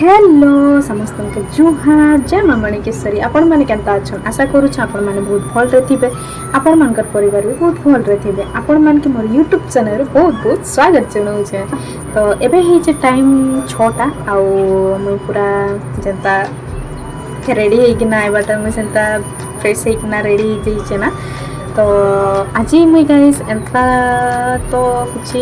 Hello समस्त के जुहार जय माँ मणिकेश्वरी आपण मैंने केन्ता अच्छा आशा करुच्छे आपण मैंने बहुत भल थे आपण मान परिवार भी बहुत भल थे आपण मान के मोर यूट्यूब चैनल बहुत बहुत स्वागत जनाऊे। तो एबे ही टाइम 6टा आउ मुई पूरा जनता रेडी होना आवाटा मुझे सेंता फ्रेश होना रेडी हो ना। तो आज मुई गाइस एंता तो कुछ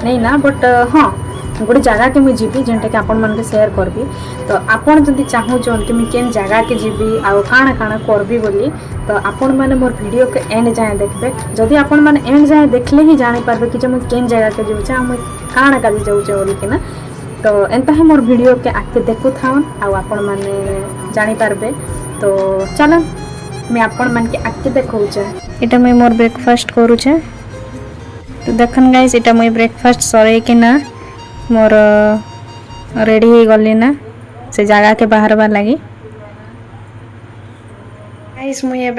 नहीं ना बट हाँ गोटे जगह के मुझे जीवी जेनटा कि आपण मन के शेयर करबी। तो आपण जदि चाहूँ कि मुझे केन जगह के जीवी आउ काଣା काଣା करबी बोली तो आपण मैंने मोर वीडियो के एंड जाए देखबे। जदि आपण मैंने एंड जाए देखले ही जानी पारबे कि मुझे केन जगह के जाऊँ मुझे काଣା काजी जाऊँ बोली कि ना। तो एंता ही मोर वीडियो के आके देखु थाउन आउ आपण मैंने जानी पारबे। तो चलो मैं आपण मन के आके देखौचे। इटा मैं मोर ब्रेकफास्ट करूचे। तो देखन गाइस इटा मैं ब्रेकफास्ट सरे कि ना मोर रेडी हो गली ना से जगह के बाहर बार लगी। गाइस मुझे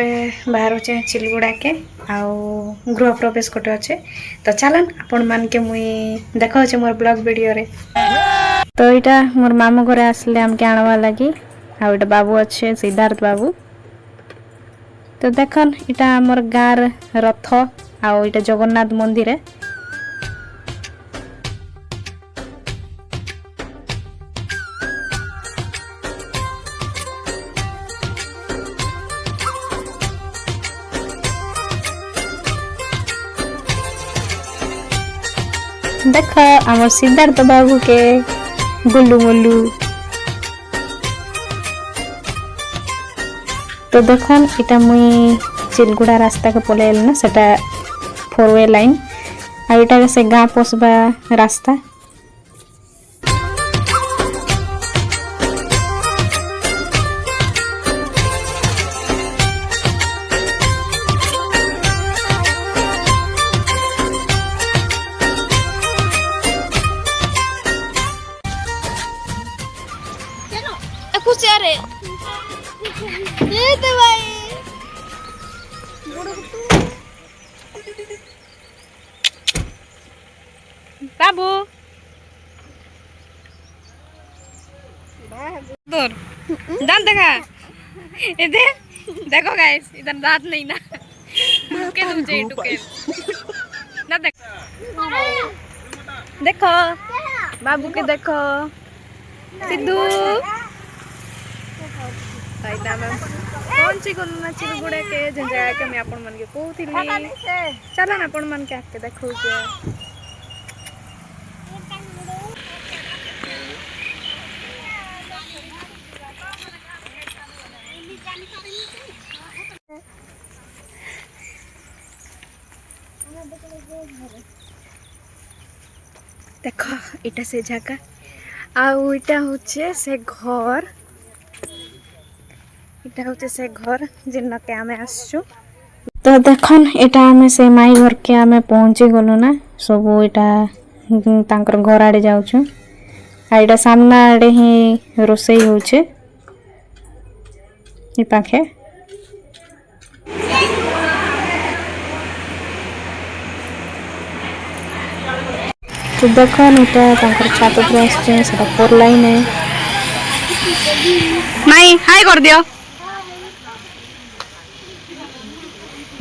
बाहर चिलगुड़ा के आउ गृह प्रवेश गोटे अच्छे। तो चलन आपण मान के मुई देखा मोर ब्लॉग वीडियो रे। तो इटा मोर मामू घर आसले आमके आणवा लगी आउ इटा बाबू अच्छे सिद्धार्थ बाबू। तो देखन इटा मोर गाँव रथ आउ इटा जगन्नाथ मंदिर है। देख आम सिद्धार्थ बाबू के गुल्लू मुल्लू। तो देखन इटा मुई चिलगुड़ा रास्ता के पलैल ना सेटा 4 वे लाइन आ इटा से गाँ पसबा रास्ता। बाबू दूर दांत देखा इधर देखो गाइस इधर दांत नहीं ना टुके तुमचे टुके ना देखो बाबू के देखो सिद्धू पहुंची गलु ना चिलगुड़ा के जेन जगह के मैं आपण मन के कहूथिली। चलन आपण मन के आके देखौ के। देखो इटा से जगह आउ इटा होचे से घर इटा होचे से घर जिन के आमे आसछु। तो देखन इटा आमे से माई घर के आमे पहुंची गलु ना सब इटा तांकर घर आड़े जाउछु आ इटा सामना आड़े ही रोसई होचे ई पाखे। तो देखन इटा तांकर छात पर आछे सेटा 4 लाइन है। नहीं हाय कर दियो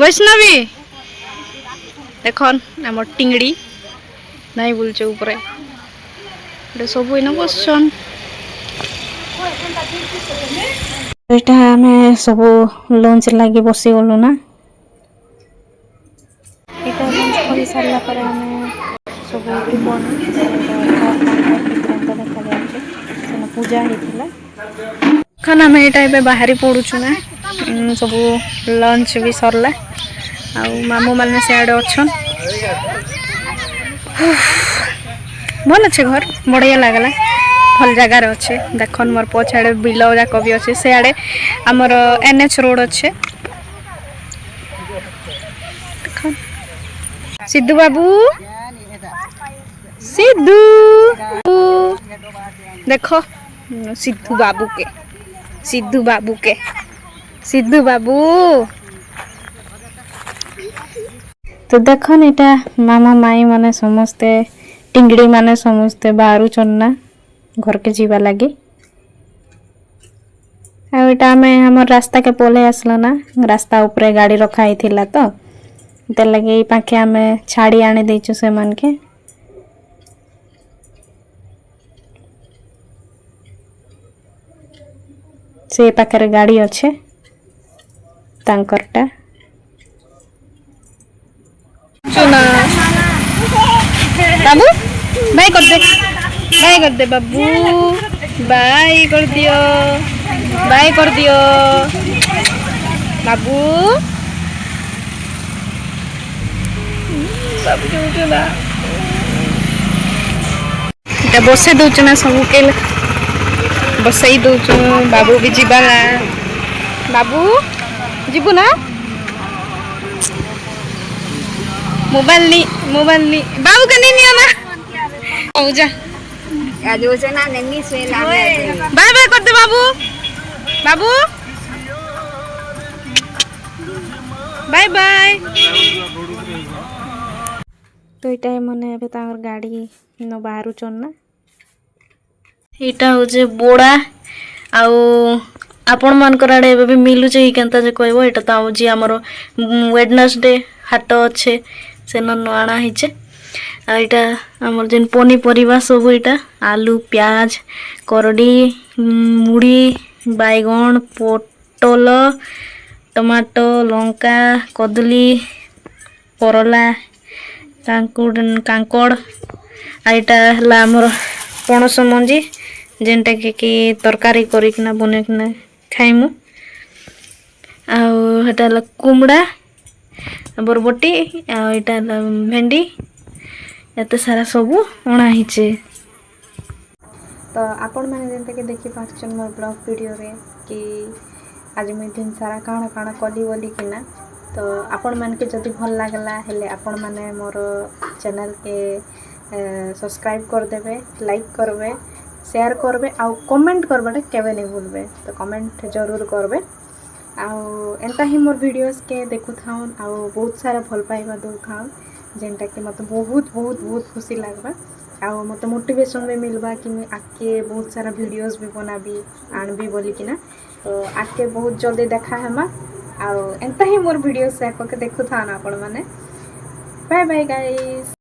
वैष्णवी देखन आम टिंगड़ी नहीं बोलचे ऊपर सब इन बसन एटा हमें सब लंच लगे बसी गलु ना। एटा लंच कर सारा पर हमें सब पूजा होता खाना में एटा बाहरी पड़ुछु ना सब लंच भी सरला आउ मामू मैंने सियाड़े अच्छन भल अच्छे घर बढ़िया लगला भल जगार अच्छे। देखन मोर पछाड़े बिल जाक भी अच्छे सियाड़े आमर NH रोड अच्छे। सिद्धू बाबू सिद्धू देखो सिद्धू बाबू के सिद्धू बाबू के सिद्धू बाबू। तो देखन इटा मामा माई माने समस्ते टिंगड़ी माने समस्ते बाहरु चन्ना घर के जीवा लगी आटा आम आम रास्ता के पलि आसल ना रास्ता उपरे गाड़ी रखाई थिला तो ते लगे पाखे आम छाड़ी आनी देचु से मन के से पाखे गाड़ी अच्छे तांकरटा चुना बाबू बाय कर दे बाबू बाय कर दियो बाबू सब चुना इटा बसे दउच ना सब के बसई दउच बाबू भी जीवाला बाबू जीबू ना मोबाइल नी बाबू का नहीं आना हो जा आज से ना नहीं से ला बाय बाय कर दे बाबू बाबू बाय बाय तो इटा मने एबे तांगर गाड़ी न बाहरु चन ना इटा हो जे बोड़ा आउ आपण मानकर आड़े एबे भी मिलु जे केनता जे कहबो एटा त आउ जी हमरो वेडनेसडे हाट अच्छे से न आना हिचे आइटा हमर जेन पनीपरिबा सब इटा आलू प्याज करडी मुड़ी बैगन पोटल टमाटो लंका कदली परला कांकड़ आइटा हला हमर पणस मंजी जेनटा कि तरकारी करिकना बनेकना खाइमु आउ हेटा हला कुमड़ा बरबटी आइटा भेंडी एते सारा सबू अणा हिचे तो आपण माने जेनता के देखि पाछन मोर ब्लॉग वीडियो रे कि आज मैं दिन सारा काଣା काଣା कली बोली किना तो आपण मान के जदि भल लागला हेले आपण माने मोर चैनल के सब्सक्राइब कर देबे लाइक करबे शेयर करबे आ कमेंट करबाटे केबे नहीं भूलबे तो कमेंट जरूर करबे आउ एंता ही मोर वीडियोस के देखु थाउन आउ बहुत सारा भल पाइबा दउ थाउन जेनटा कि मते बहुत बहुत बहुत खुशी लागबा आउ मते मोटिवेशन भी मिलबा कि मैं आके बहुत सारा वीडियोस भी बनाबी आनबी बोली किना तो आके बहुत जल्दी देखा हेमा आउ एंता ही मोर वीडियोस से आके देखु थाउन आपण माने बाय बाय गाइस।